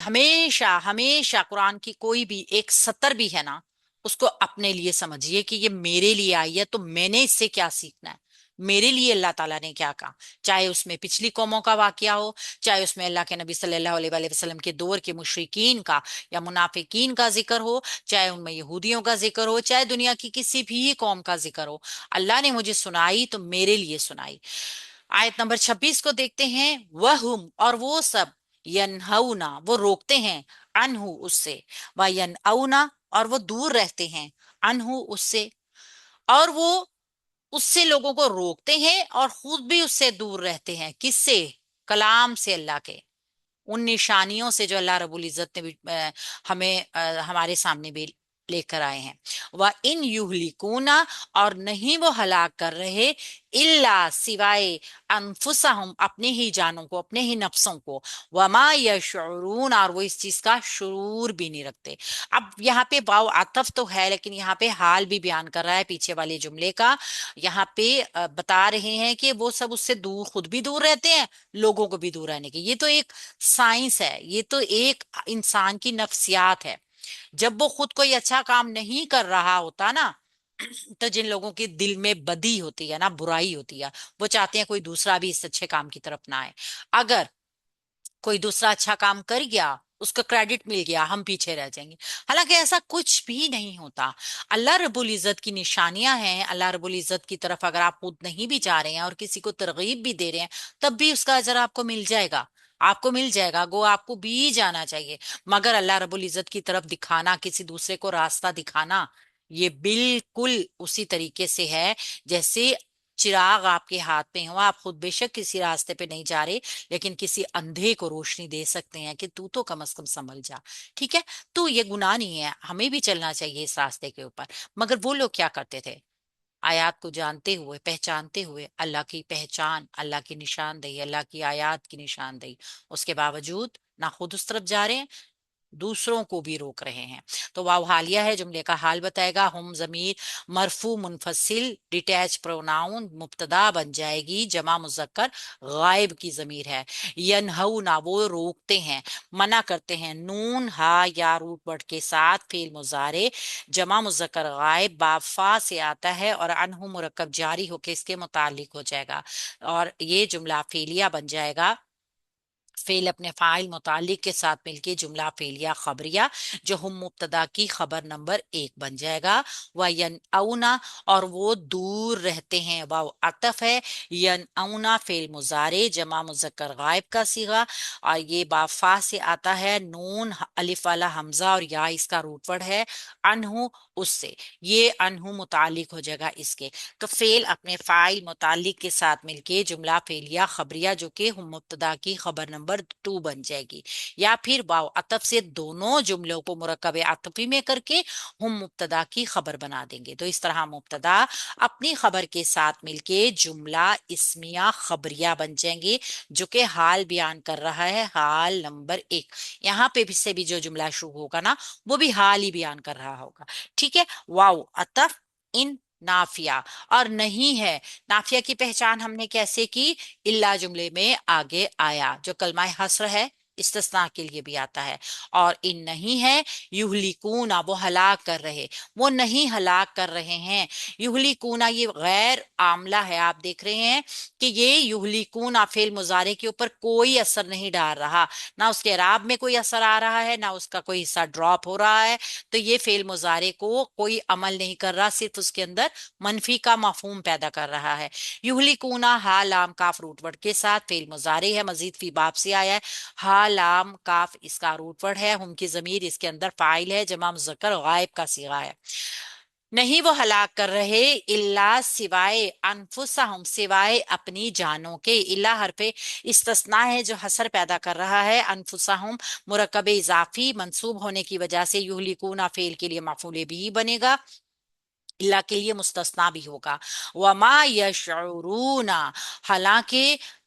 ہمیشہ ہمیشہ قرآن کی کوئی بھی ایک سطر بھی ہے نا، اس کو اپنے لیے سمجھیے کہ یہ میرے لیے آئی ہے، تو میں نے اس سے کیا سیکھنا ہے، میرے لیے اللہ تعالیٰ نے کیا کہا۔ چاہے اس میں پچھلی قوموں کا واقعہ ہو، چاہے اس میں اللہ کے نبی صلی اللہ علیہ وآلہ وسلم کے دور کے مشرکین کا یا منافقین کا ذکر ہو، چاہے ان میں یہودیوں کا ذکر ہو، چاہے دنیا کی کسی بھی قوم کا ذکر ہو، اللہ نے مجھے سنائی تو میرے لیے سنائی۔ آیت نمبر 26 کو دیکھتے ہیں، وَهُمْ اور وہ سب، ینہونا وہ روکتے ہیں، عنہ اس سے، وَینأونا اور وہ دور رہتے ہیں، عنہ اس سے، اور وہ اس سے لوگوں کو روکتے ہیں اور خود بھی اس سے دور رہتے ہیں۔ کس سے؟ کلام سے، اللہ کے ان نشانیوں سے جو اللہ رب العزت نے ہمیں ہمارے سامنے بھی لے کر آئے ہیں۔ وَإِنْ يُهْلِكُونَ اور نہیں وہ ہلاک کر رہے، الا سوائے انفسہم اپنے ہی جانوں کو، اپنے ہی نفسوں کو، وما یشعرون اور وہ اس چیز کا شعور بھی نہیں رکھتے۔ اب یہاں پہ واو عطف تو ہے، لیکن یہاں پہ حال بھی بیان کر رہا ہے پیچھے والے جملے کا۔ یہاں پہ بتا رہے ہیں کہ وہ سب اس سے دور، خود بھی دور رہتے ہیں، لوگوں کو بھی دور رہنے کی۔ یہ تو ایک سائنس ہے، یہ تو ایک انسان کی نفسیات ہے۔ جب وہ خود کوئی اچھا کام نہیں کر رہا ہوتا نا، تو جن لوگوں کے دل میں بدی ہوتی ہے نا، برائی ہوتی ہے، وہ چاہتے ہیں کوئی دوسرا بھی اس اچھے کام کی طرف نہ آئے۔ اگر کوئی دوسرا اچھا کام کر گیا، اس کو کریڈٹ مل گیا، ہم پیچھے رہ جائیں گے۔ حالانکہ ایسا کچھ بھی نہیں ہوتا۔ اللہ رب العزت کی نشانیاں ہیں، اللہ رب العزت کی طرف اگر آپ خود نہیں بھی جا رہے ہیں اور کسی کو ترغیب بھی دے رہے ہیں، تب بھی اس کا اجر آپ کو مل جائے گا، آپ کو مل جائے گا، گو آپ کو بھی جانا چاہیے۔ مگر اللہ رب العزت کی طرف دکھانا، کسی دوسرے کو راستہ دکھانا، یہ بالکل اسی طریقے سے ہے جیسے چراغ آپ کے ہاتھ میں ہو، آپ خود بے شک کسی راستے پہ نہیں جا رہے، لیکن کسی اندھے کو روشنی دے سکتے ہیں کہ تو کم از کم سنبھل جا۔ ٹھیک ہے، تو یہ گناہ نہیں ہے، ہمیں بھی چلنا چاہیے اس راستے کے اوپر۔ مگر وہ لوگ کیا کرتے تھے؟ آیات کو جانتے ہوئے، پہچانتے ہوئے، اللہ کی پہچان، اللہ کی نشاندہی، اللہ کی آیات کی نشاندہی، اس کے باوجود نہ خود اس طرف جا رہے ہیں، دوسروں کو بھی روک رہے ہیں۔ تو واو حالیہ ہے، جملے کا حال بتائے گا۔ ہم ضمیر مرفوع منفصل ڈیٹیچ پروناؤن مبتدا بن جائے گی، جمع مذکر غائب کی ضمیر ہے۔ ینہونا وہ روکتے ہیں، منع کرتے ہیں، نون ہا یا روٹ ورڈ کے ساتھ فعل مضارع جمع مذکر غائب باب فا سے آتا ہے، اور عنہ مرکب جاری ہو کے اس کے متعلق ہو جائے گا، اور یہ جملہ فعلیہ بن جائے گا۔ فعل اپنے فاعل متعلق کے ساتھ مل کے جملہ فعلیہ خبریہ، جو ہم مبتدا کی خبر نمبر 1 بن جائے گا۔ وَيَنْأَوْنَا اور وہ دور رہتے ہیں، واو عطف ہے، ینأونا فعل مضارع جمع مذکر غائب کا صیغہ، اور یہ با فا سے آتا ہے، نون الف والا حمزہ اور یا اس کا روٹ ورڈ ہے، انہو اس سے، یہ انہو متعلق ہو جائے گا اس کے۔ تو فعل اپنے فاعل متعلق کے ساتھ مل کے جملہ فعلیہ خبریہ جو کہ ہم مبتدا کی خبر نمبر 2 بن جائے گی، یا پھر واو عطف سے دونوں جملوں کو مرکب عطفی میں کر کے ہم مبتدا کی خبر بنا دیں گے۔ تو اس طرح مبتدا اپنی خبر کے ساتھ مل کے جملہ اسمیہ خبریہ بن جائیں گے، جو کہ حال بیان کر رہا ہے، حال نمبر 1۔ یہاں پہ بھی سے بھی جو جملہ شروع ہوگا نا، وہ بھی حال ہی بیان کر رہا ہوگا۔ ٹھیک ہے، واو عطف ان نافیہ، اور نہیں ہے نافیہ کی پہچان ہم نے کیسے کی؟ الا جملے میں آگے آیا، جو کلمہ حصر ہے، استثناء کے لیے بھی آتا ہے۔ اور ان نہیں ہے، یہلکون وہ ہلاک کر رہے، وہ نہیں ہلاک کر رہے ہیں۔ یہلکون یہ غیر عاملہ ہے، آپ دیکھ رہے ہیں کہ یہ یہلکون فعل مضارع کے اوپر کوئی اثر نہیں ڈال رہا، نہ اس کے اعراب میں کوئی اثر آ رہا ہے، نہ اس کا کوئی حصہ ڈراپ ہو رہا ہے۔ تو یہ فعل مضارع کو کوئی عمل نہیں کر رہا، صرف اس کے اندر منفی کا مفہوم پیدا کر رہا ہے۔ یہلکون ہا لام کاف روٹ ورڈ کے ساتھ فعل مضارع ہے، مزید فی باب سے آیا ہے، ہا لام کاف اس کا روٹ ورڈ ہے، ہم کی ضمیر اس کے اندر فاعل ہے، جمع مذکر غائب کا صیغہ ہے۔ نہیں وہ ہلاک کر رہے، الا سوائے انفسہم سوائے اپنی جانوں کے، الا حرف استثناء ہے جو حسر پیدا کر رہا ہے، انفسہم مرکب اضافی منصوب ہونے کی وجہ سے یہلکون فعل کے لیے مفعول بھی بنے گا، اللہ کے لیے مستثنا بھی ہوگا۔ وما یشعرون حالانکہ